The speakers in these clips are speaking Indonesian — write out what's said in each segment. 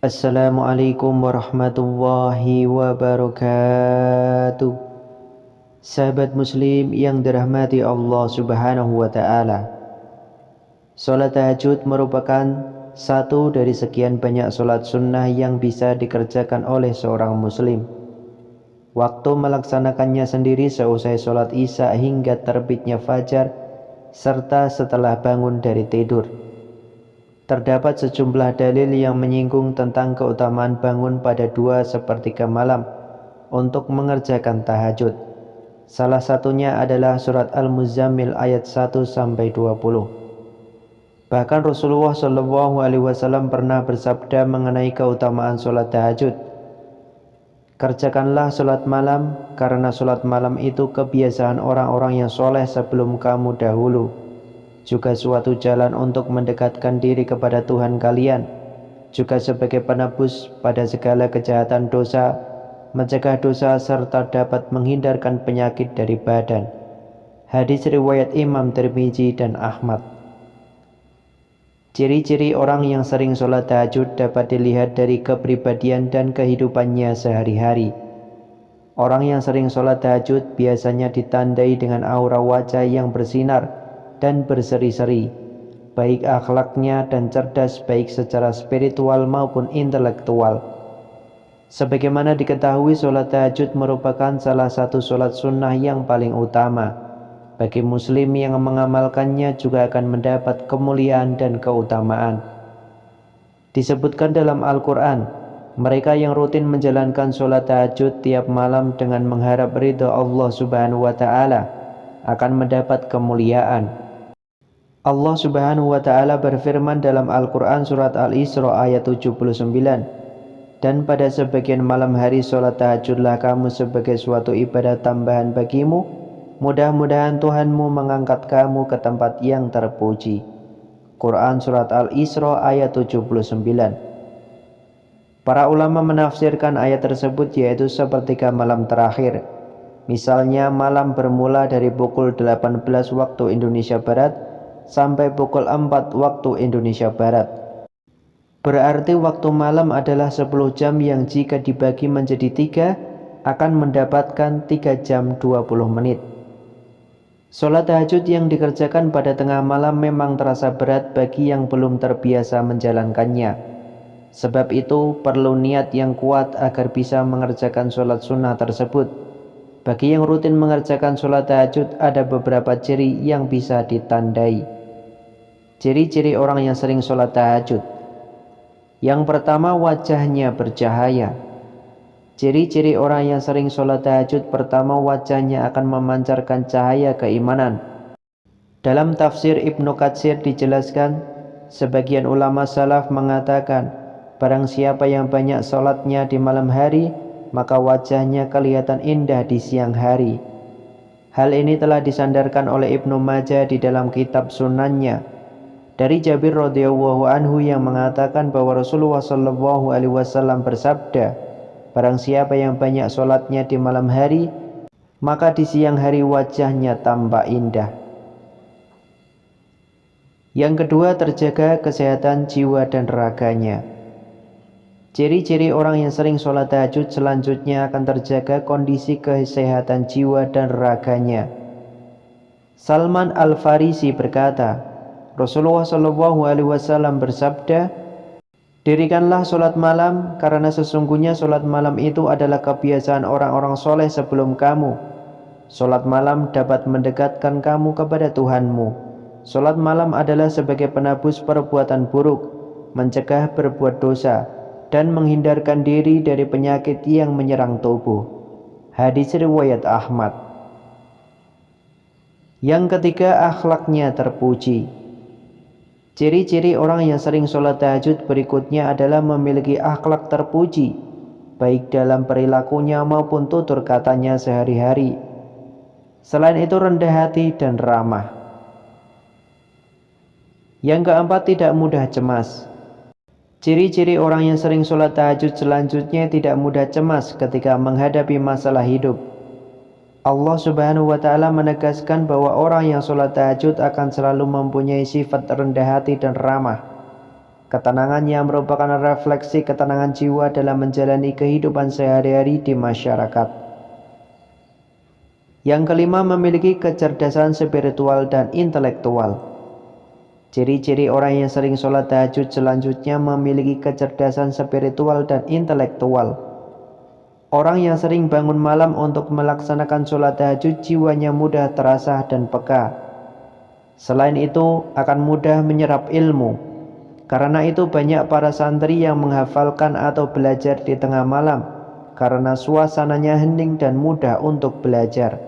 Assalamualaikum warahmatullahi wabarakatuh. Sahabat muslim yang dirahmati Allah subhanahu wa ta'ala, sholat tahajud merupakan satu dari sekian banyak sholat sunnah yang bisa dikerjakan oleh seorang muslim. Waktu melaksanakannya sendiri seusai sholat isya hingga terbitnya fajar, serta setelah bangun dari tidur. Terdapat sejumlah dalil yang menyinggung tentang keutamaan bangun pada 2/3 malam untuk mengerjakan tahajud. Salah satunya adalah surat Al-Muzammil ayat 1-20. Bahkan Rasulullah SAW pernah bersabda mengenai keutamaan sholat tahajud. Kerjakanlah sholat malam, karena sholat malam itu kebiasaan orang-orang yang soleh sebelum kamu dahulu. Juga suatu jalan untuk mendekatkan diri kepada Tuhan kalian, juga sebagai penebus pada segala kejahatan dosa, mencegah dosa, serta dapat menghindarkan penyakit dari badan. Hadis riwayat Imam Tirmizi dan Ahmad. Ciri-ciri orang yang sering sholat tahajud dapat dilihat dari kepribadian dan kehidupannya sehari-hari. Orang yang sering sholat tahajud biasanya ditandai dengan aura wajah yang bersinar dan berseri-seri, baik akhlaknya dan cerdas, baik secara spiritual maupun intelektual. Sebagaimana diketahui, sholat tahajud merupakan salah satu sholat sunnah yang paling utama. Bagi muslim yang mengamalkannya juga akan mendapat kemuliaan dan keutamaan. Disebutkan dalam Al-Quran, mereka yang rutin menjalankan sholat tahajud tiap malam dengan mengharap ridha Allah subhanahu wa ta'ala akan mendapat kemuliaan. Allah subhanahu wa ta'ala berfirman dalam Al-Quran surat Al-Isra ayat 79, dan pada sebagian malam hari sholat tahajudlah kamu sebagai suatu ibadah tambahan bagimu, mudah-mudahan Tuhanmu mengangkat kamu ke tempat yang terpuji. Quran surat Al-Isra ayat 79. Para ulama menafsirkan ayat tersebut yaitu sepertiga malam terakhir. Misalnya malam bermula dari pukul 18 waktu Indonesia Barat sampai pukul 4 waktu Indonesia Barat. Berarti waktu malam adalah 10 jam yang jika dibagi menjadi 3 akan mendapatkan 3 jam 20 menit. Sholat tahajud yang dikerjakan pada tengah malam memang terasa berat bagi yang belum terbiasa menjalankannya. Sebab itu perlu niat yang kuat agar bisa mengerjakan sholat sunnah tersebut. Bagi yang rutin mengerjakan sholat tahajud ada beberapa ciri yang bisa ditandai. Ciri-ciri orang yang sering sholat tahajud. Yang pertama, wajahnya bercahaya. Ciri-ciri orang yang sering sholat tahajud, pertama, wajahnya akan memancarkan cahaya keimanan. Dalam tafsir Ibnu Katsir dijelaskan, sebagian ulama salaf mengatakan, barang siapa yang banyak sholatnya di malam hari, maka wajahnya kelihatan indah di siang hari. Hal ini telah disandarkan oleh Ibnu Majah di dalam kitab sunannya dari Jabir radhiyallahu anhu yang mengatakan bahwa Rasulullah shallallahu alaihi wasallam bersabda, barang siapa yang banyak sholatnya di malam hari, maka di siang hari wajahnya tampak indah. Yang kedua, terjaga kesehatan jiwa dan raganya. Ciri-ciri orang yang sering sholat tahajud selanjutnya akan terjaga kondisi kesehatan jiwa dan raganya. Salman Al-Farisi berkata, Rasulullah SAW bersabda, dirikanlah sholat malam, karena sesungguhnya sholat malam itu adalah kebiasaan orang-orang soleh sebelum kamu. Sholat malam dapat mendekatkan kamu kepada Tuhanmu. Sholat malam adalah sebagai penebus perbuatan buruk, mencegah berbuat dosa, dan menghindarkan diri dari penyakit yang menyerang tubuh. Hadis riwayat Ahmad. Yang ketiga, akhlaknya terpuji. Ciri-ciri orang yang sering sholat tahajud berikutnya adalah memiliki akhlak terpuji, baik dalam perilakunya maupun tutur katanya sehari-hari. Selain itu rendah hati dan ramah. Yang keempat, tidak mudah cemas. Ciri-ciri orang yang sering sholat tahajud selanjutnya tidak mudah cemas ketika menghadapi masalah hidup. Allah subhanahu wa ta'ala menegaskan bahwa orang yang sholat tahajud akan selalu mempunyai sifat rendah hati dan ramah. Ketenangan yang merupakan refleksi ketenangan jiwa dalam menjalani kehidupan sehari-hari di masyarakat. Yang kelima, memiliki kecerdasan spiritual dan intelektual. Ciri-ciri orang yang sering sholat tahajud selanjutnya memiliki kecerdasan spiritual dan intelektual. Orang yang sering bangun malam untuk melaksanakan sholat tahajud jiwanya mudah terasah dan peka. Selain itu akan mudah menyerap ilmu. Karena itu banyak para santri yang menghafalkan atau belajar di tengah malam karena suasananya hening dan mudah untuk belajar.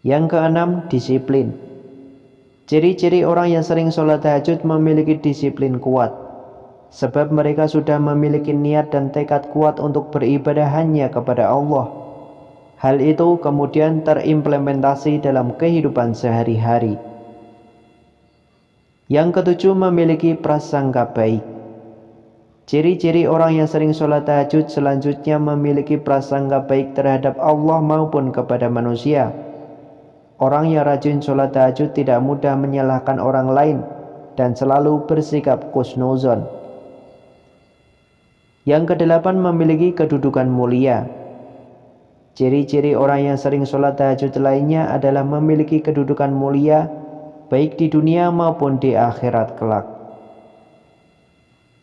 Yang keenam, disiplin. Ciri-ciri orang yang sering sholat tahajud memiliki disiplin kuat, sebab mereka sudah memiliki niat dan tekad kuat untuk beribadah hanya kepada Allah. Hal itu kemudian terimplementasi dalam kehidupan sehari-hari. Yang ketujuh, memiliki prasangka baik. Ciri-ciri orang yang sering sholat tahajud selanjutnya memiliki prasangka baik terhadap Allah maupun kepada manusia. Orang yang rajin sholat tahajud tidak mudah menyalahkan orang lain dan selalu bersikap husnuzon. Yang kedelapan, memiliki kedudukan mulia. Ciri-ciri orang yang sering sholat tahajud lainnya adalah memiliki kedudukan mulia baik di dunia maupun di akhirat kelak.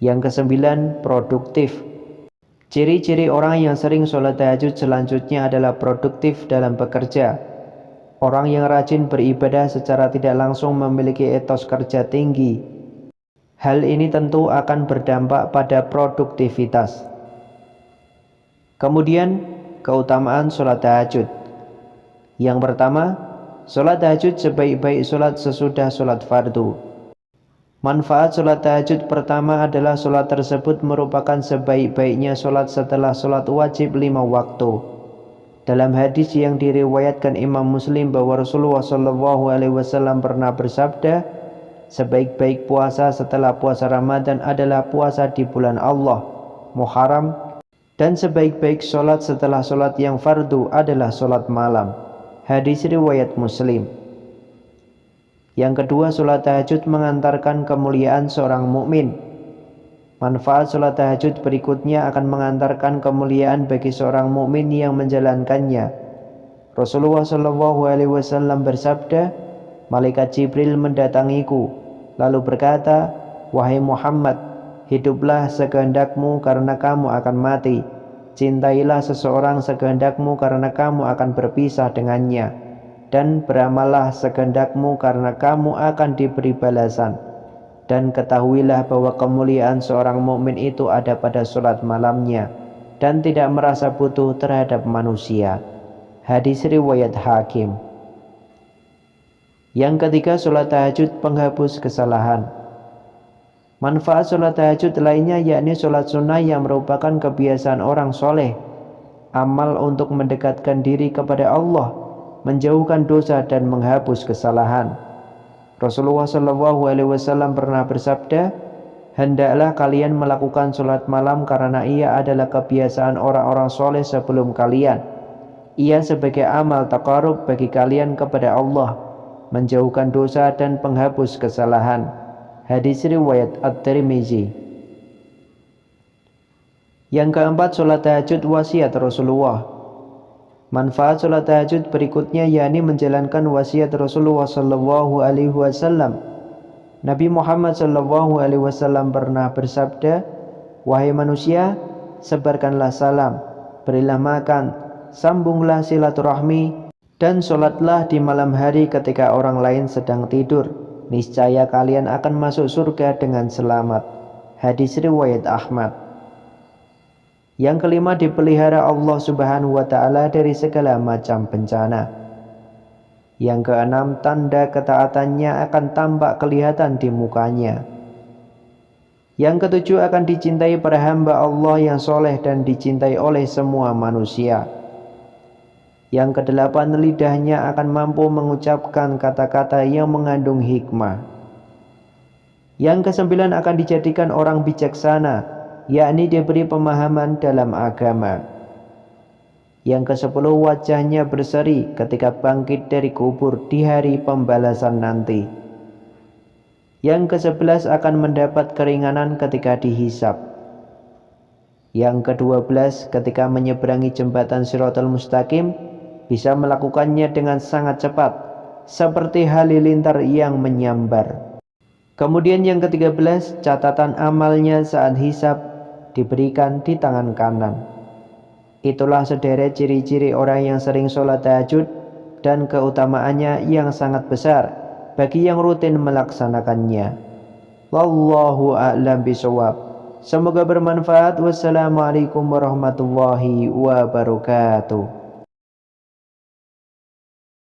Yang kesembilan, produktif. Ciri-ciri orang yang sering sholat tahajud selanjutnya adalah produktif dalam bekerja. Orang yang rajin beribadah secara tidak langsung memiliki etos kerja tinggi. Hal ini tentu akan berdampak pada produktivitas. Kemudian, keutamaan sholat tahajud. Yang pertama, sholat tahajud sebaik-baik sholat sesudah sholat fardu. Manfaat sholat tahajud pertama adalah sholat tersebut merupakan sebaik-baiknya sholat setelah sholat wajib 5 waktu. Dalam hadis yang diriwayatkan Imam Muslim bahwa Rasulullah SAW pernah bersabda, sebaik-baik puasa setelah puasa Ramadan adalah puasa di bulan Allah, Muharram, dan sebaik-baik sholat setelah sholat yang fardu adalah sholat malam. Hadis riwayat Muslim. Yang kedua, sholat tahajud mengantarkan kemuliaan seorang mukmin. Manfaat sholat tahajud berikutnya akan mengantarkan kemuliaan bagi seorang mukmin yang menjalankannya. Rasulullah SAW bersabda, malaikat Jibril mendatangiku, lalu berkata, wahai Muhammad, hiduplah sekehendakmu karena kamu akan mati. Cintailah seseorang sekehendakmu karena kamu akan berpisah dengannya, dan beramallah sekehendakmu karena kamu akan diberi balasan. Dan ketahuilah bahwa kemuliaan seorang mukmin itu ada pada sholat malamnya dan tidak merasa butuh terhadap manusia. Hadis riwayat Hakim. Yang ketiga, sholat tahajud penghapus kesalahan. Manfaat sholat tahajud lainnya yakni sholat sunnah yang merupakan kebiasaan orang soleh, amal untuk mendekatkan diri kepada Allah, menjauhkan dosa dan menghapus kesalahan. Rasulullah SAW pernah bersabda, hendaklah kalian melakukan sholat malam karena ia adalah kebiasaan orang-orang soleh sebelum kalian. Ia sebagai amal taqarrub bagi kalian kepada Allah, menjauhkan dosa dan penghapus kesalahan. Hadis riwayat At-Tirmizi. Yang keempat, sholat tahajud wasiat Rasulullah. Manfaat sholat tahajud berikutnya yakni menjalankan wasiat Rasulullah SAW. Nabi Muhammad SAW pernah bersabda, wahai manusia, sebarkanlah salam, berilah makan, sambunglah silaturahmi, dan sholatlah di malam hari ketika orang lain sedang tidur. Niscaya kalian akan masuk surga dengan selamat. Hadis riwayat Ahmad. Yang kelima, dipelihara Allah Subhanahu wa Ta'ala dari segala macam bencana. Yang keenam, tanda ketaatannya akan tampak kelihatan di mukanya. Yang ketujuh, akan dicintai para hamba Allah yang soleh dan dicintai oleh semua manusia. Yang kedelapan, lidahnya akan mampu mengucapkan kata-kata yang mengandung hikmah. Yang kesembilan, akan dijadikan orang bijaksana, yakni diberi pemahaman dalam agama. Yang kesepuluh, wajahnya berseri ketika bangkit dari kubur di hari pembalasan nanti. Yang ke-11 akan mendapat keringanan ketika dihisab. Yang ke-12 ketika menyeberangi jembatan Shiratal Mustaqim bisa melakukannya dengan sangat cepat, seperti halilintar yang menyambar. Kemudian yang ke-13, catatan amalnya saat hisab diberikan di tangan kanan. Itulah sederet ciri-ciri orang yang sering sholat tahajud dan keutamaannya yang sangat besar bagi yang rutin melaksanakannya. Wallahu a'lam bishawab. Semoga bermanfaat. Wassalamualaikum warahmatullahi wabarakatuh.